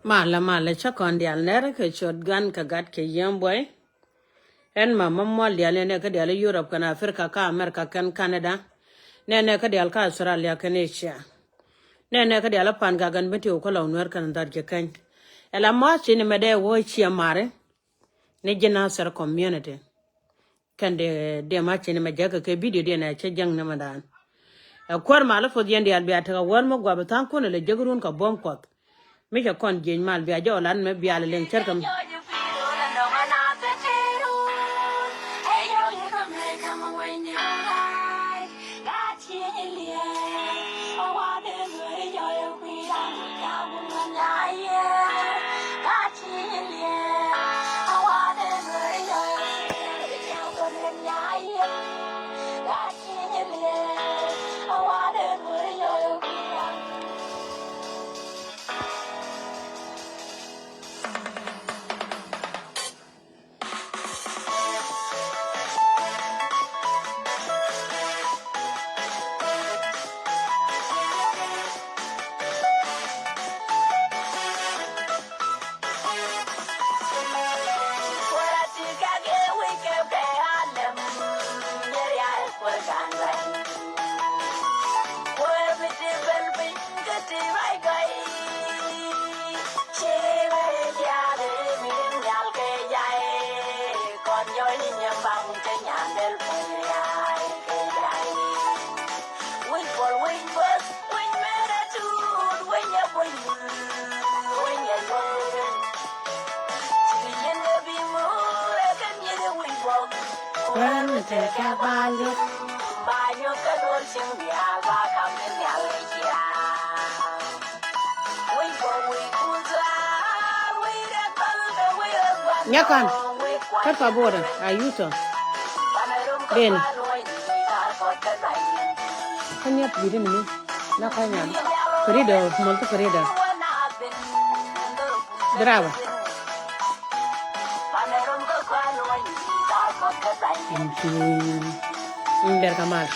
Mala chắc còn đi alnera cái chốt gan cái gắt cái yam boy en mama mol dia ne ka dia Europe kana Africa ka America kan Canada ne ka dia ka Australia kan Asia ne ka dia pan ga gan beti ko law nwer kan dar ke kan ela ma chi ne mede wo chi mare ne jina sar community kan de ma chi ne me jaga ke video de na che jang na madan kwar mala fo dien dia biya ta won mo gwa tan ko ne le jagrun ka bom ko mi ka kon gen mal biya jo lan me biya le len cer kam Nyakan, kat pa boda, ayuto. Ben. Kanyap bidin ni, na kanya. Frida, molto Frida. Brava. Ber kamal.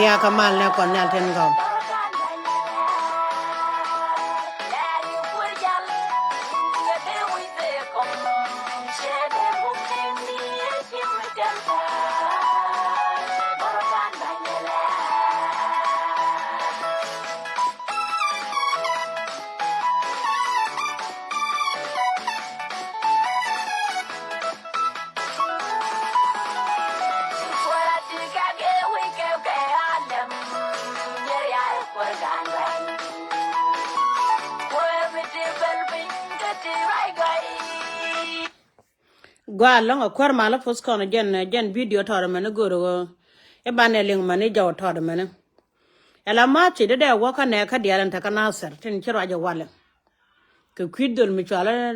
Dia kamal na kon nal ten gaw. Gwa long a kwar mala fos kono jen video tore mene goro e bane ling mane jaw tore mene ela ma chi de waka ne ka dialan ta kana ser tin chiro aja wale ke kwidol mi chala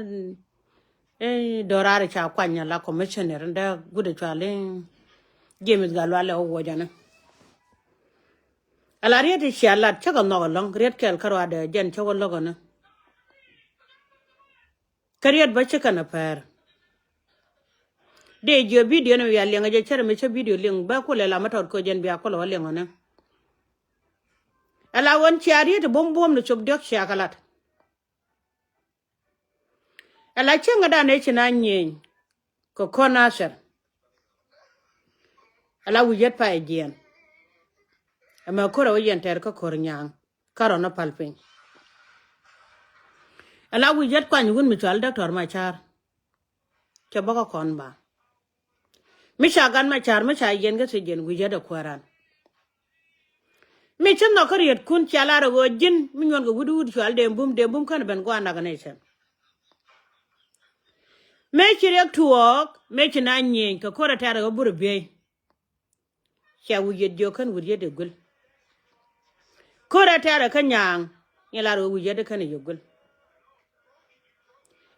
e dorare cha kwanya la commissioner nda gude chale James galwale o wojana ala rieti shala chaga no long riet kel karwa de jen chago logona kariet ba chika na per de je video no ya lenga je chere me che video leng ba ko le la matot ko jen bia ko lo lenga na ala won chiari to bom bom no chop dok shakalat ala chenga da ne china nyen ko konasher ala wujet pa ejien ama ko ro yen ter ko kor nyang karo na palpin ala wujet kwa nyun mi chal doctor ma char che boko kon ba mi shagan ma char ma cha yen ga se jen wujet da kwaran mi chen no kariet kun chala ro jin mi nyon go wudu chal dem bum kan ben gwa na ga ne chen me chirek tuok me china nyen ko kora tara go buru be cha wujet jo kan wujet de gul kora tara kan yang yala ro wujet de kan yogul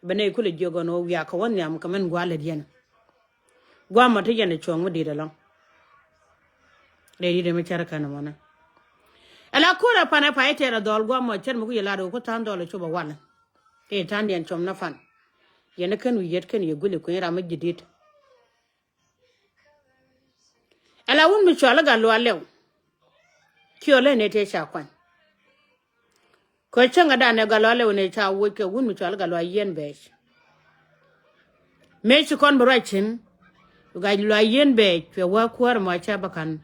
bane kula jogo no ya ka won yam kamen gwa le dien gwa ma te yene chong mo di de long le di de me chara kan mo na ala kora pana pa etera dol gwa mo chen mo ku yala ro ko tan dol chuba wala e tan dien chom na fan yene kan wujet kan yogul ko yara ma jidit ala won mi chola ga lo alew kiole ne te sha kwan ko changa da ne ga lo alew ne cha wo ke won mi chola ga lo yen be me chi kon brachin ga lo yen be pe wa kwar ma cha bakan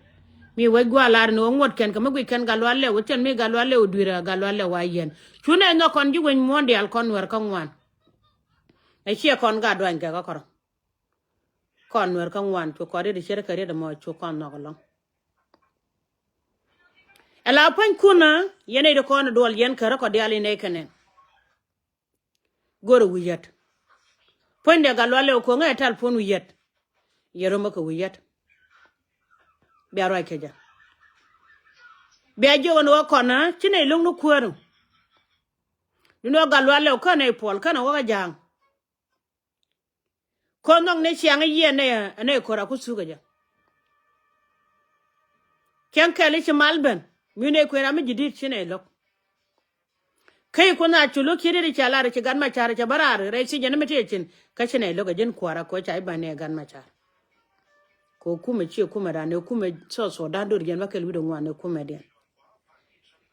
mi we gwa lar no ngot ken ka magwi ken ga lo alew chen mi ga lo alew dwira ga lo alew wa yen chune no kon ji wen mondial kon wer kan wan ai chi kon ga dwan ga ko kon wer kan wan to ko de chere kare da mo chu kon no lo ala pan kuna yene de kon dol yen kare ko dali ne kenen goro wiyat pon de galwale ko ngai tal pon wiyat yero mako wiyat biaro keja be jo no ko na chine lung no kwero no galwale ko ne pol kana wa jang ko nong ne chiang yene ne ko ra ku suga ja ken kale chi malben mine ko ra mi jidit chine lok kai kuna chulo kire ri chala ri gan ma chara cha barar re si jana mete chin ka chine lok jen kwara ko chai bane gan ma chara ko kuma chi kuma da ne kuma so da dur gen wakel wido ngwane kuma den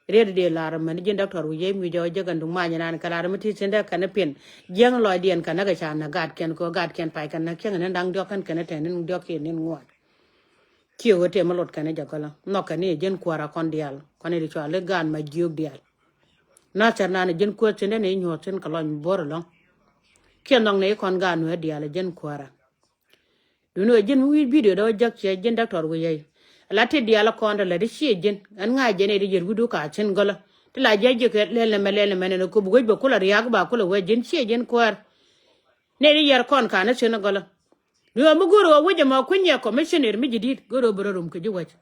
red de lar man jen doctor wi mi jo jagan du ma nyana kala mete chin da kana pen jeng lo den kana ga cha na gad ken ko gad ken pai kan na ken nan dang do kan kana ten nin do ken nin ngwa kiyo te malot kana jakala no kana jen kwara kon dial kon ri cho le gan ma jiog dial na charna ne jen ko chen ne nyo chen kalon bor lo ken dong ne kon gan we dial jen kwara duno jen wi video do jak che jen doctor wi yai la te dial kon da le di che jen an nga jen e jer gudu ka chen gola te la je ke le mene ko bu go kula riya ba kula we jen che jen kwar ne ri yar kon ka na chen gola yo mu goro wo je ma kunya commissioner mi jidit goro bororum ke ji wach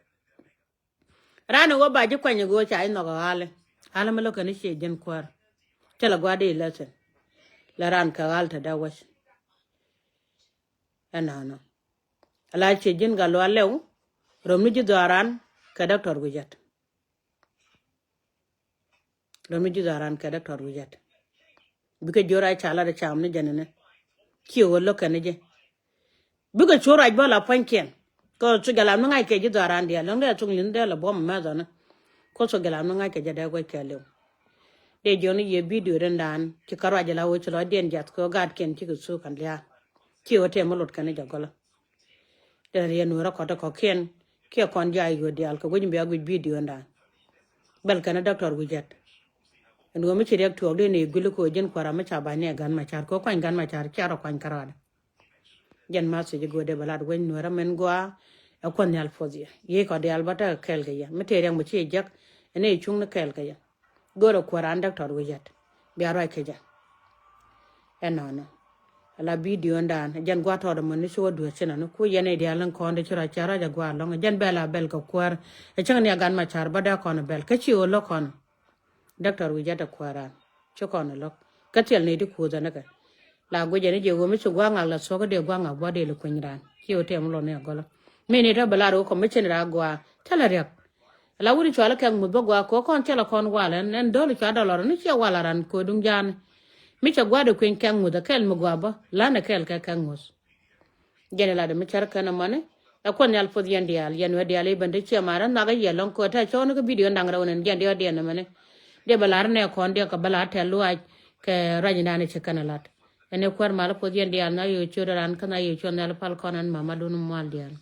rana wo ba ji kwanya go cha ino ga hala malo kan che jen kwar tela gwade lesson la ran ka alta da wash anana ala che jen ga lo alew romni ji daran ka doctor gujat romni ji daran ka doctor gujat bike jora chala da cham ne janene kiyo lo kan je buga chora bala panken ko su galam ngai ke ji daran dia long da chung lin da la bom ma da na ko su galam ngai ke jada go ke le de joni ye video den dan ki karwa jala wo chulo den jat ko gad ken ki su kan lia ki wote molot kan ja gola de re no ra ko to ko ken ki kon ja yo dial ko gojim be agu video ndan bal kan doctor gujat ndo mi ci rek to de ne gulu ko jen ko ra ma cha ba ne gan ma char ko kan gan ma char ki aro kan karada jan ma se go de balad wen no ra men gwa e kon yal fozia ye ko de albata kel ga ya mete rek mo ci jak ene chung na kel ga ya goro ko ran doctor gujat bi aro ke ja enana ala video ndan jan gwa to do mon ni so do chena no ko yene de alan ko nde chura chara ja gwa long jan bela bel ko kwar e chang ni gan ma char bada ko no bel ka ci o lo kon doctor gujat ko ran cho ko no lo ka tel ne di ko za na ka la go jene je go mi so gwa ngala so ko de gwa nga bo de lo ko nyiran ki o te mo lo ne golo me ne da bela ro ko me chen ra gwa tala rek la wuri cho la kan mu bo gwa ko kon tela kon wala nen do lo cha do lo ni che wala ran ko dum jan mi cha gwa de kwen kan mu da kel mu gwa ba la na kel ka kan mus gene la de mi char kana mane akon yal pod yan dial yan we dial bande che mara na ga yelon ko ta chon ko video ndang ra wonen gen de na mane de balar ne kon de ka bala te lu ai ke rajina ne che kana lat ene kwar mala pod yan dial na yo choran kana yo chon yal pal konan mama dunu mal dial